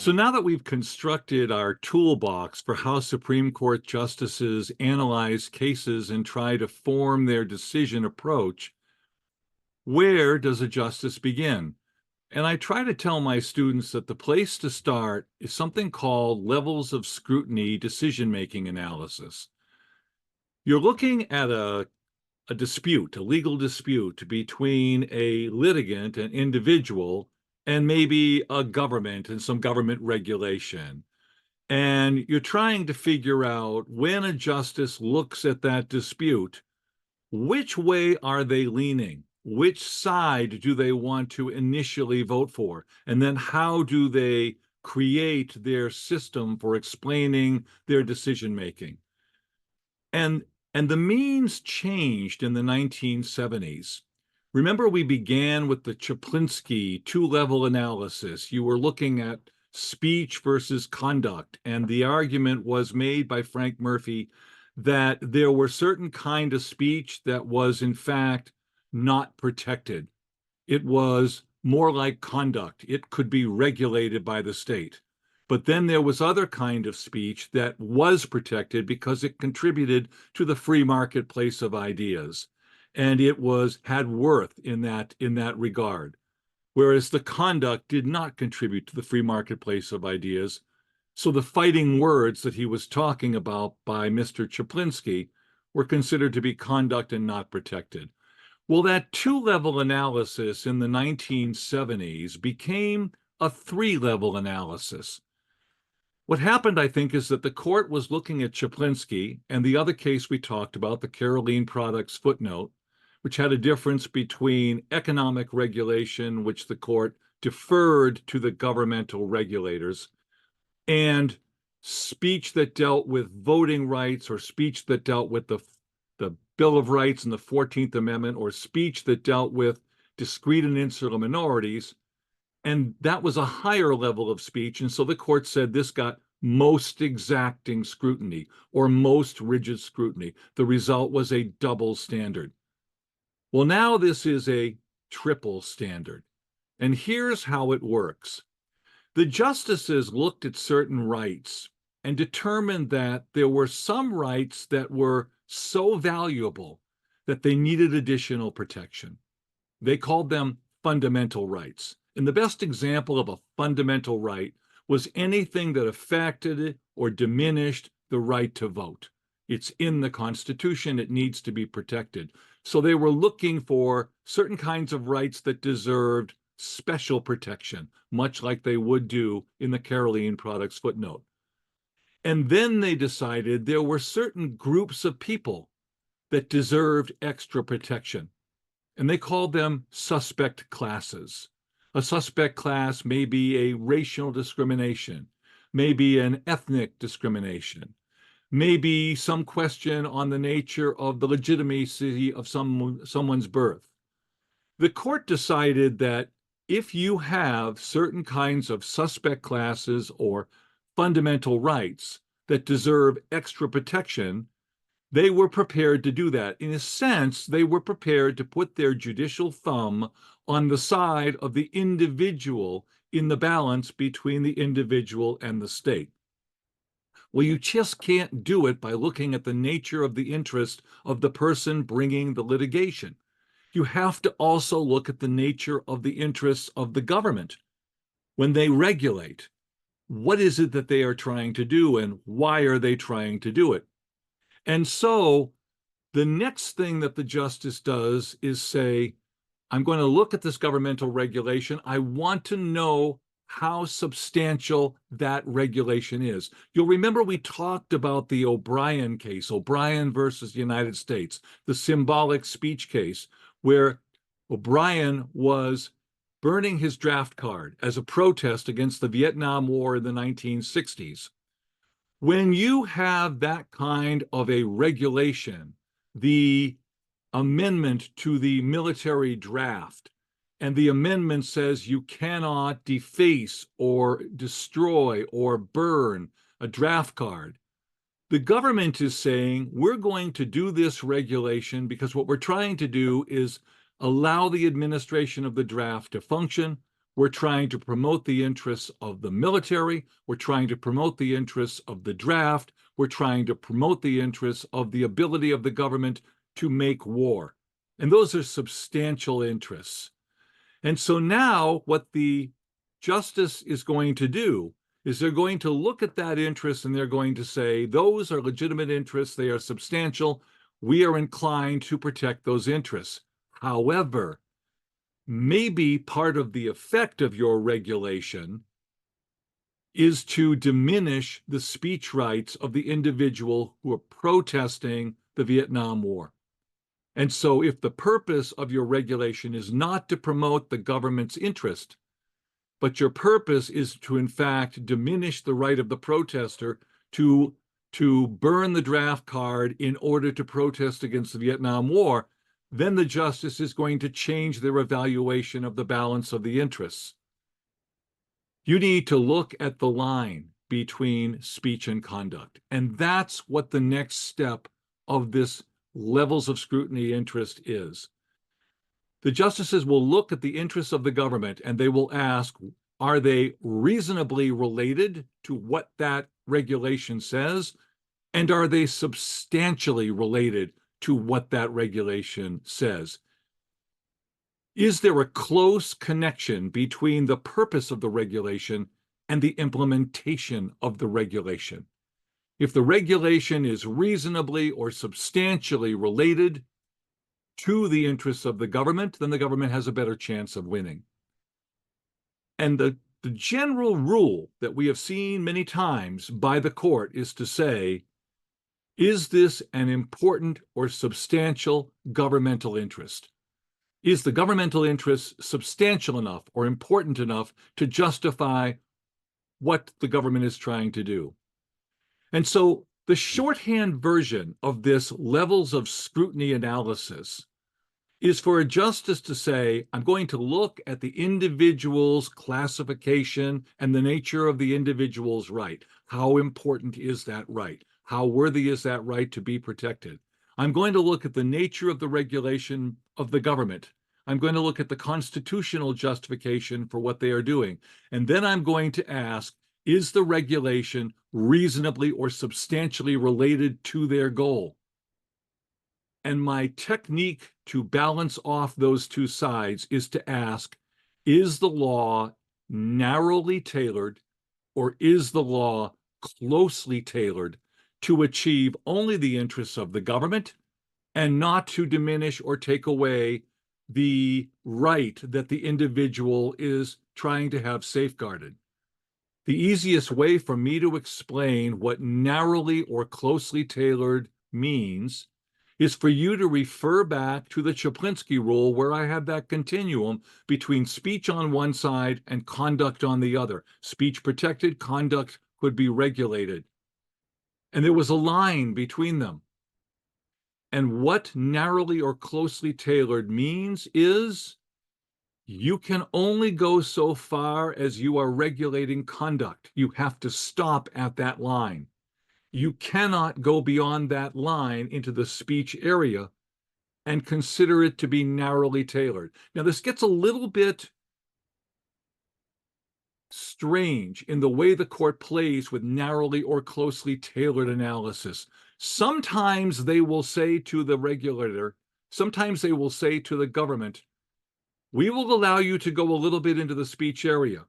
So now that we've constructed our toolbox for how Supreme Court justices analyze cases and try to form their decision approach, where does a justice begin? And I try to tell my students that the place to start is something called levels of scrutiny decision-making analysis. You're looking at a dispute, a legal dispute between a litigant, an individual, and maybe a government and some government regulation. And you're trying to figure out, when a justice looks at that dispute, which way are they leaning? Which side do they want to initially vote for? And then how do they create their system for explaining their decision making? And the means changed in the 1970s. Remember, we began with the Chaplinsky two-level analysis. You were looking at speech versus conduct, and the argument was made by Frank Murphy that there were certain kind of speech that was, in fact, not protected. It was more like conduct. It could be regulated by the state. But then there was other kind of speech that was protected because it contributed to the free marketplace of ideas. And it had worth in that regard. Whereas the conduct did not contribute to the free marketplace of ideas. So the fighting words that he was talking about by Mr. Chaplinsky were considered to be conduct and not protected. Well, that two-level analysis in the 1970s became a three-level analysis. What happened, I think, is that the court was looking at Chaplinsky and the other case we talked about, the Caroline Products footnote, which had a difference between economic regulation, which the court deferred to the governmental regulators, and speech that dealt with voting rights, or speech that dealt with the Bill of Rights and the 14th Amendment, or speech that dealt with discrete and insular minorities. And that was a higher level of speech. And so the court said this got most exacting scrutiny or most rigid scrutiny. The result was a double standard. Well, now this is a triple standard. And here's how it works. The justices looked at certain rights and determined that there were some rights that were so valuable that they needed additional protection. They called them fundamental rights. And the best example of a fundamental right was anything that affected or diminished the right to vote. It's in the Constitution. It needs to be protected. So they were looking for certain kinds of rights that deserved special protection, much like they would do in the Caroline Products footnote. And then they decided there were certain groups of people that deserved extra protection, and they called them suspect classes. A suspect class may be a racial discrimination, maybe an ethnic discrimination, maybe some question on the nature of the legitimacy of someone's birth. The court decided that if you have certain kinds of suspect classes or fundamental rights that deserve extra protection, they were prepared to do that. In a sense, they were prepared to put their judicial thumb on the side of the individual in the balance between the individual and the state. Well, you just can't do it by looking at the nature of the interest of the person bringing the litigation. You have to also look at the nature of the interests of the government when they regulate. What is it that they are trying to do, and why are they trying to do it? And so the next thing that the justice does is say, I'm going to look at this governmental regulation. I want to know how substantial that regulation is. You'll remember we talked about the O'Brien case, O'Brien versus the United States, the symbolic speech case, where O'Brien was burning his draft card as a protest against the Vietnam War in the 1960s. When you have that kind of a regulation, the amendment to the military draft, and the amendment says you cannot deface or destroy or burn a draft card, the government is saying, we're going to do this regulation because what we're trying to do is allow the administration of the draft to function. We're trying to promote the interests of the military. We're trying to promote the interests of the draft. We're trying to promote the interests of the ability of the government to make war. And those are substantial interests. And so now what the justice is going to do is they're going to look at that interest and they're going to say, those are legitimate interests. They are substantial. We are inclined to protect those interests. However, maybe part of the effect of your regulation is to diminish the speech rights of the individual who are protesting the Vietnam War. And so if the purpose of your regulation is not to promote the government's interest, but your purpose is to, in fact, diminish the right of the protester to burn the draft card in order to protest against the Vietnam War, then the justice is going to change their evaluation of the balance of the interests. You need to look at the line between speech and conduct. And that's what the next step of this levels of scrutiny interest is. The justices will look at the interests of the government and they will ask, are they reasonably related to what that regulation says? And are they substantially related to what that regulation says? Is there a close connection between the purpose of the regulation and the implementation of the regulation? If the regulation is reasonably or substantially related to the interests of the government, then the government has a better chance of winning. And the general rule that we have seen many times by the court is to say, is this an important or substantial governmental interest? Is the governmental interest substantial enough or important enough to justify what the government is trying to do? And so the shorthand version of this levels of scrutiny analysis is for a justice to say, I'm going to look at the individual's classification and the nature of the individual's right. How important is that right? How worthy is that right to be protected? I'm going to look at the nature of the regulation of the government. I'm going to look at the constitutional justification for what they are doing. And then I'm going to ask, is the regulation reasonably or substantially related to their goal? And my technique to balance off those two sides is to ask, is the law narrowly tailored or is the law closely tailored to achieve only the interests of the government and not to diminish or take away the right that the individual is trying to have safeguarded? The easiest way for me to explain what narrowly or closely tailored means is for you to refer back to the Chaplinsky rule, where I had that continuum between speech on one side and conduct on the other. Speech protected, conduct could be regulated. And there was a line between them. And what narrowly or closely tailored means is you can only go so far as you are regulating conduct. You have to stop at that line. You cannot go beyond that line into the speech area and consider it to be narrowly tailored. Now, this gets a little bit strange in the way the court plays with narrowly or closely tailored analysis. Sometimes they will say to the regulator, sometimes they will say to the government, we will allow you to go a little bit into the speech area,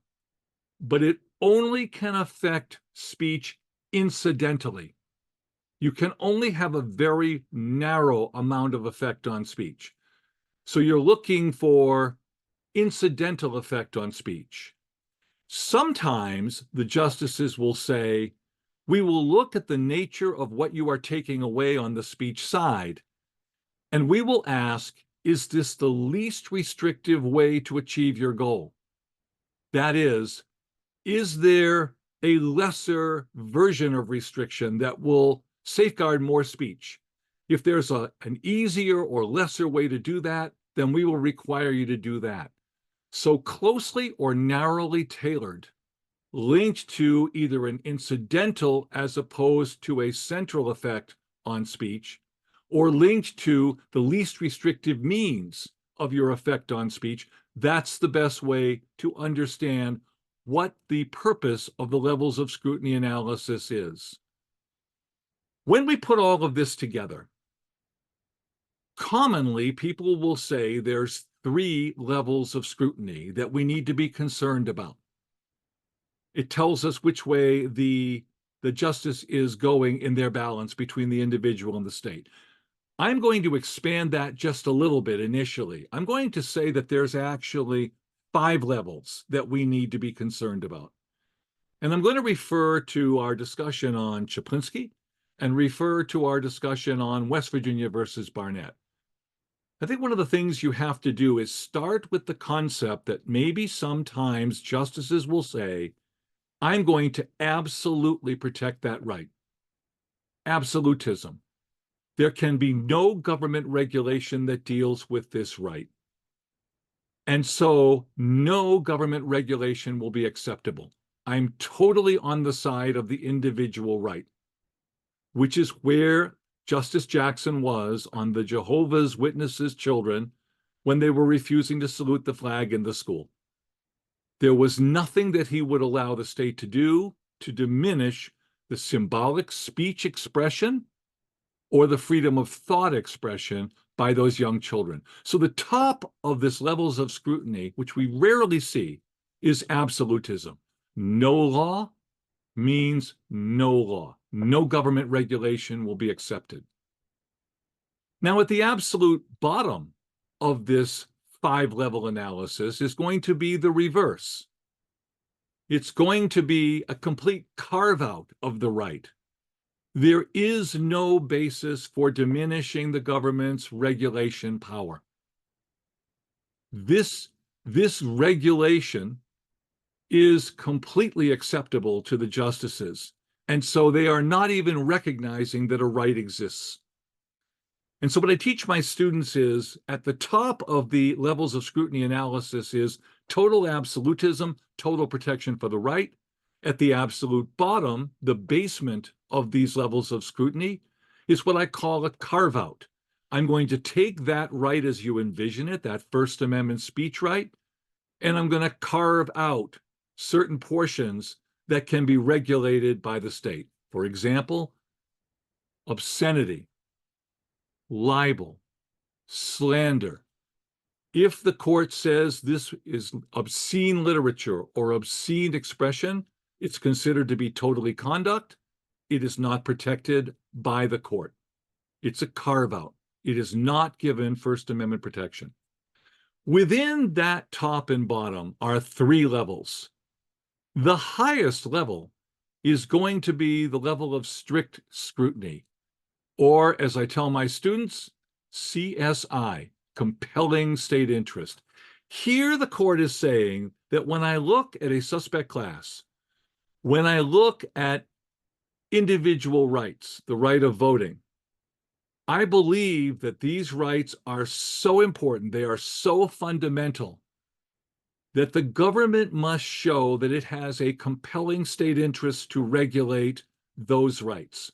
but it only can affect speech incidentally. You can only have a very narrow amount of effect on speech. So you're looking for incidental effect on speech. Sometimes the justices will say, we will look at the nature of what you are taking away on the speech side, and we will ask, is this the least restrictive way to achieve your goal? That is there a lesser version of restriction that will safeguard more speech? If there's an easier or lesser way to do that, then we will require you to do that. So closely or narrowly tailored, linked to either an incidental as opposed to a central effect on speech, or linked to the least restrictive means of your effect on speech, That's the best way to understand what the purpose of the levels of scrutiny analysis is. When we put all of this together, commonly people will say there's 3 levels of scrutiny that we need to be concerned about. It tells us which way the justice is going in their balance between the individual and the state. I'm going to expand that just a little bit initially. I'm going to say that there's actually 5 levels that we need to be concerned about. And I'm going to refer to our discussion on Chaplinsky and refer to our discussion on West Virginia versus Barnett. I think one of the things you have to do is start with the concept that maybe sometimes justices will say, I'm going to absolutely protect that right. Absolutism. There can be no government regulation that deals with this right. And so no government regulation will be acceptable. I'm totally on the side of the individual right, which is where Justice Jackson was on the Jehovah's Witnesses children when they were refusing to salute the flag in the school. There was nothing that he would allow the state to do to diminish the symbolic speech expression or the freedom of thought expression by those young children. So the top of this levels of scrutiny, which we rarely see, is absolutism. No law means no law. No government regulation will be accepted. Now, at the absolute bottom of this 5-level analysis is going to be the reverse. It's going to be a complete carve-out of the right. There is no basis for diminishing the government's regulation power. This regulation is completely acceptable to the justices, and so they are not even recognizing that a right exists. And so what I teach my students is, at the top of the levels of scrutiny analysis is total absolutism, total protection for the right. At the absolute bottom, the basement of these levels of scrutiny, is what I call a carve-out. I'm going to take that right as you envision it, that First Amendment speech right, and I'm going to carve out certain portions that can be regulated by the state. For example, obscenity, libel, slander. If the court says this is obscene literature or obscene expression, it's considered to be totally conduct. It is not protected by the court. It's a carve-out. It is not given First Amendment protection. Within that top and bottom are 3 levels. The highest level is going to be the level of strict scrutiny, or as I tell my students, CSI, compelling state interest. Here the court is saying that when I look at a suspect class, when I look at individual rights, the right of voting, I believe that these rights are so important, they are so fundamental, that the government must show that it has a compelling state interest to regulate those rights.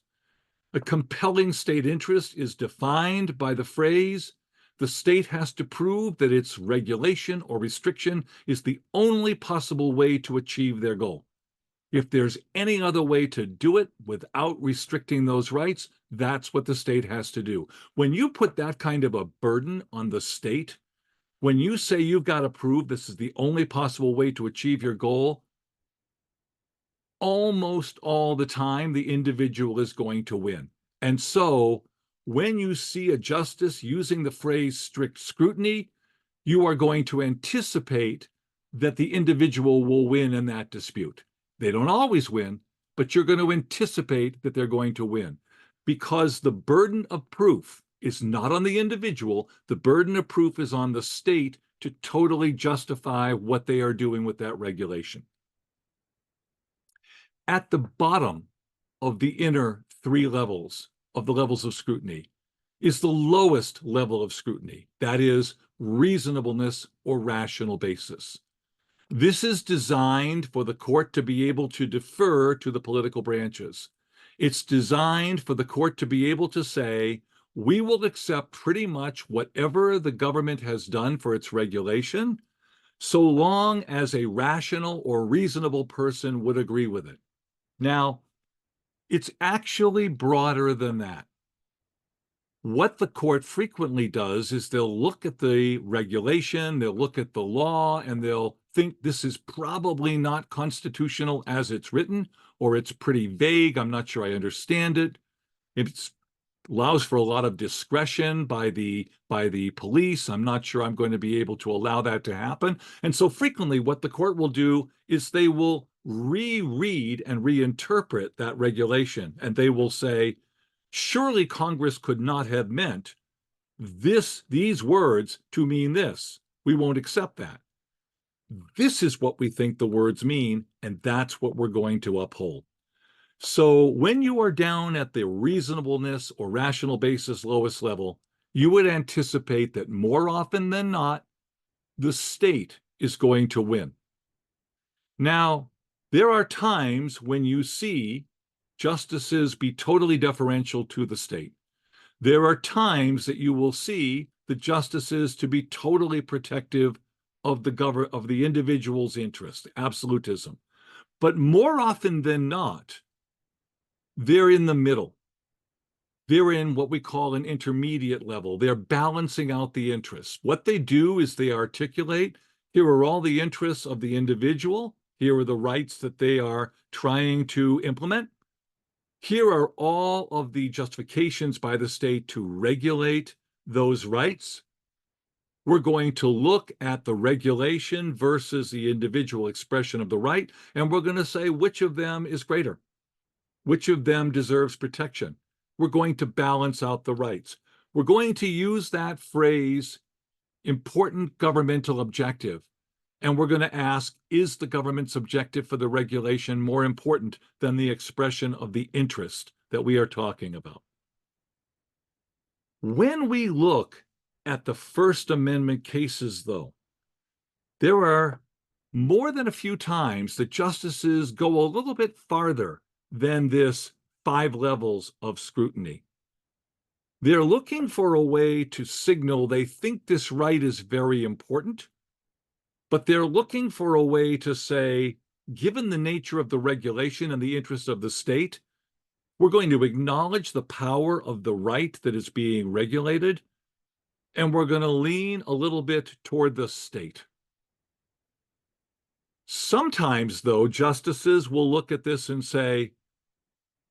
A compelling state interest is defined by the phrase, the state has to prove that its regulation or restriction is the only possible way to achieve their goal. If there's any other way to do it without restricting those rights, that's what the state has to do. When you put that kind of a burden on the state, when you say you've got to prove this is the only possible way to achieve your goal, almost all the time the individual is going to win. And so when you see a justice using the phrase strict scrutiny, you are going to anticipate that the individual will win in that dispute. They don't always win, but you're going to anticipate that they're going to win, because the burden of proof is not on the individual. The burden of proof is on the state to totally justify what they are doing with that regulation. At the bottom of the inner 3 levels of the levels of scrutiny is the lowest level of scrutiny, that is, reasonableness or rational basis. This is designed for the court to be able to defer to the political branches. It's designed for the court to be able to say, we will accept pretty much whatever the government has done for its regulation, so long as a rational or reasonable person would agree with it. Now, it's actually broader than that. What the court frequently does is they'll look at the regulation, they'll look at the law, and they'll think this is probably not constitutional as it's written, or it's pretty vague. I'm not sure I understand it. It allows for a lot of discretion by the police. I'm not sure I'm going to be able to allow that to happen. And so frequently what the court will do is they will reread and reinterpret that regulation, and they will say, surely Congress could not have meant these words to mean this. We won't accept that. This is what we think the words mean, and that's what we're going to uphold. So when you are down at the reasonableness or rational basis lowest level, you would anticipate that more often than not, the state is going to win. Now, there are times when you see justices be totally deferential to the state. There are times that you will see the justices to be totally protective of the individual's interest, absolutism. But more often than not, they're in the middle. They're in what we call an intermediate level. They're balancing out the interests. What they do is they articulate, here are all the interests of the individual. Here are the rights that they are trying to implement. Here are all of the justifications by the state to regulate those rights. We're going to look at the regulation versus the individual expression of the right, and we're going to say which of them is greater, which of them deserves protection. We're going to balance out the rights. We're going to use that phrase, important governmental objective, and we're going to ask, is the government's objective for the regulation more important than the expression of the interest that we are talking about? When we look at the First Amendment cases, though, there are more than a few times that justices go a little bit farther than this 5 levels of scrutiny. They're looking for a way to signal they think this right is very important, but they're looking for a way to say, given the nature of the regulation and the interest of the state, we're going to acknowledge the power of the right that is being regulated, and we're going to lean a little bit toward the state. Sometimes, though, justices will look at this and say,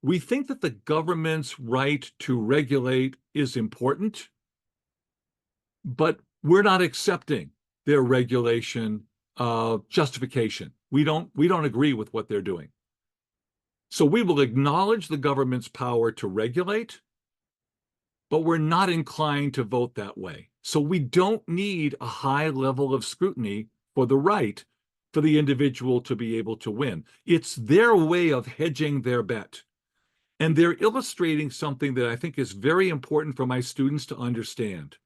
we think that the government's right to regulate is important, but we're not accepting their regulation justification. We don't agree with what they're doing. So we will acknowledge the government's power to regulate, but we're not inclined to vote that way. So we don't need a high level of scrutiny for the right for the individual to be able to win. It's their way of hedging their bet. And they're illustrating something that I think is very important for my students to understand.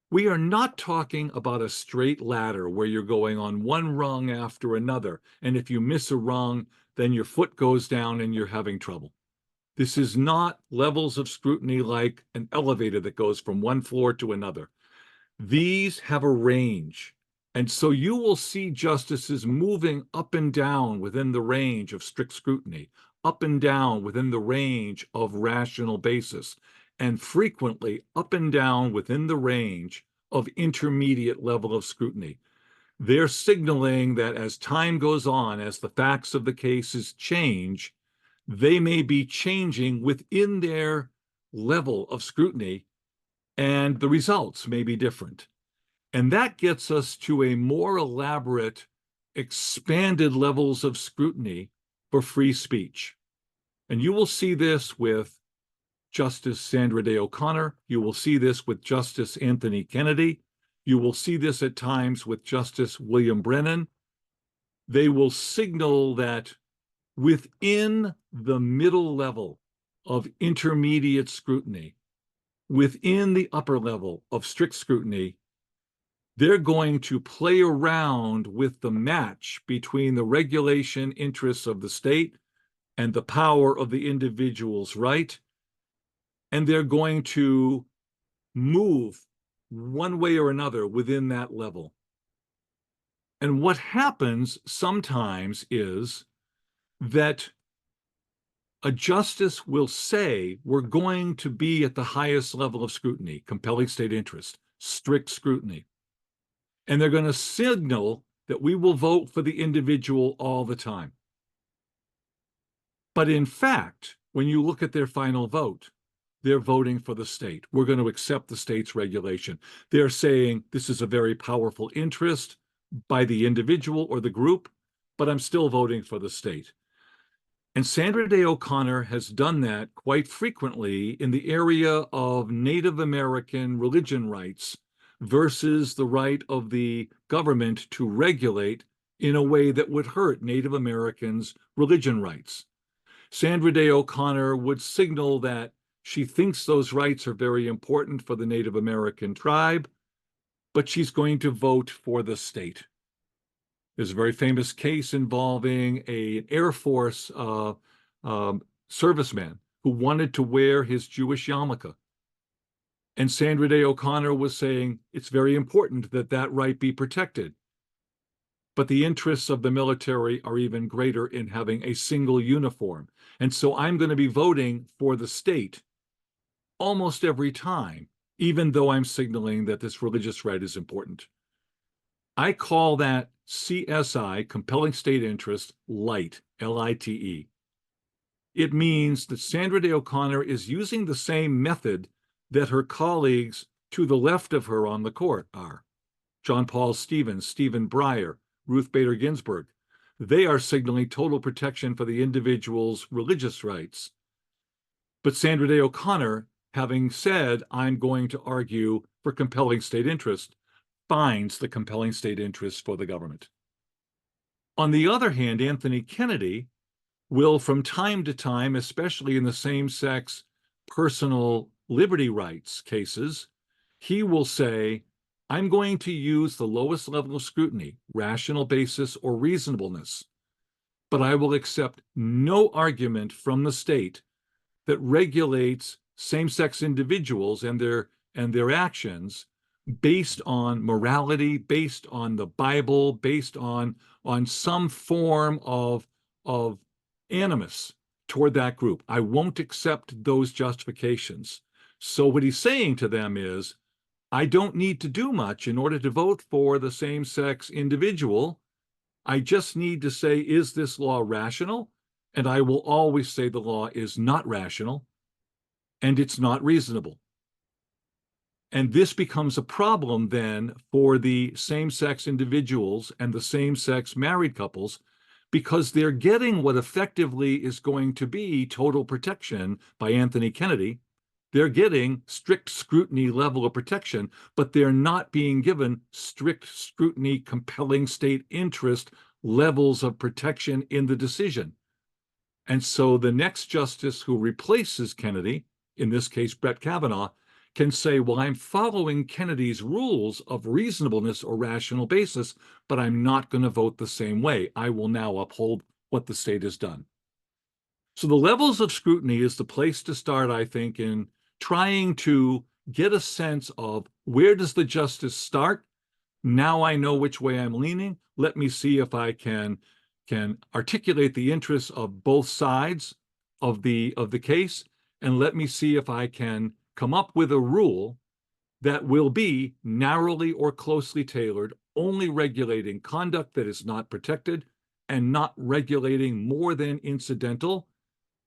We are not talking about a straight ladder where you're going on one rung after another, and if you miss a rung, then your foot goes down and you're having trouble. This is not levels of scrutiny like an elevator that goes from one floor to another. These have a range. And so you will see justices moving up and down within the range of strict scrutiny, up and down within the range of rational basis, and frequently up and down within the range of intermediate level of scrutiny. They're signaling that as time goes on, as the facts of the cases change, they may be changing within their level of scrutiny, and the results may be different. And that gets us to a more elaborate, expanded levels of scrutiny for free speech. And you will see this with Justice Sandra Day O'Connor. You will see this with Justice Anthony Kennedy. You will see this at times with Justice William Brennan. They will signal that within the middle level of intermediate scrutiny, within the upper level of strict scrutiny, they're going to play around with the match between the regulation interests of the state and the power of the individual's right, and they're going to move one way or another within that level. And what happens sometimes is that a justice will say, we're going to be at the highest level of scrutiny, compelling state interest, strict scrutiny. And they're going to signal that we will vote for the individual all the time. But in fact, when you look at their final vote, they're voting for the state. We're going to accept the state's regulation. They're saying this is a very powerful interest by the individual or the group, but I'm still voting for the state. And Sandra Day O'Connor has done that quite frequently in the area of Native American religion rights versus the right of the government to regulate in a way that would hurt Native Americans' religion rights. Sandra Day O'Connor would signal that she thinks those rights are very important for the Native American tribe, but she's going to vote for the state. There's a very famous case involving an Air Force serviceman who wanted to wear his Jewish yarmulke. And Sandra Day O'Connor was saying it's very important that that right be protected. But the interests of the military are even greater in having a single uniform. And so I'm going to be voting for the state almost every time, even though I'm signaling that this religious right is important. I call that CSI, compelling state interest, light, L-I-T-E. It means that Sandra Day O'Connor is using the same method that her colleagues to the left of her on the court are. John Paul Stevens, Stephen Breyer, Ruth Bader Ginsburg. They are signaling total protection for the individual's religious rights. But Sandra Day O'Connor, having said, I'm going to argue for compelling state interest, finds the compelling state interest for the government. On the other hand, Anthony Kennedy will, from time to time, especially in the same-sex personal liberty rights cases, he will say, I'm going to use the lowest level of scrutiny, rational basis or reasonableness, but I will accept no argument from the state that regulates same-sex individuals and their actions based on morality, based on the Bible, based on some form of animus toward that group. I won't accept those justifications. So what he's saying to them is, I don't need to do much in order to vote for the same-sex individual. I just need to say, is this law rational? And I will always say the law is not rational and it's not reasonable. And this becomes a problem then for the same-sex individuals and the same-sex married couples, because they're getting what effectively is going to be total protection by Anthony Kennedy. They're getting strict scrutiny level of protection, but they're not being given strict scrutiny, compelling state interest levels of protection in the decision. And so the next justice who replaces Kennedy, in this case Brett Kavanaugh, can say, well, I'm following Kennedy's rules of reasonableness or rational basis, but I'm not going to vote the same way. I will now uphold what the state has done. So the levels of scrutiny is the place to start, I think, in trying to get a sense of where does the justice start? Now I know which way I'm leaning. Let me see if I can articulate the interests of both sides of the case, and let me see if I can come up with a rule that will be narrowly or closely tailored, only regulating conduct that is not protected and not regulating more than incidental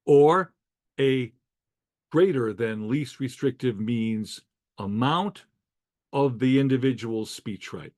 or a greater than least restrictive means amount of the individual's speech right.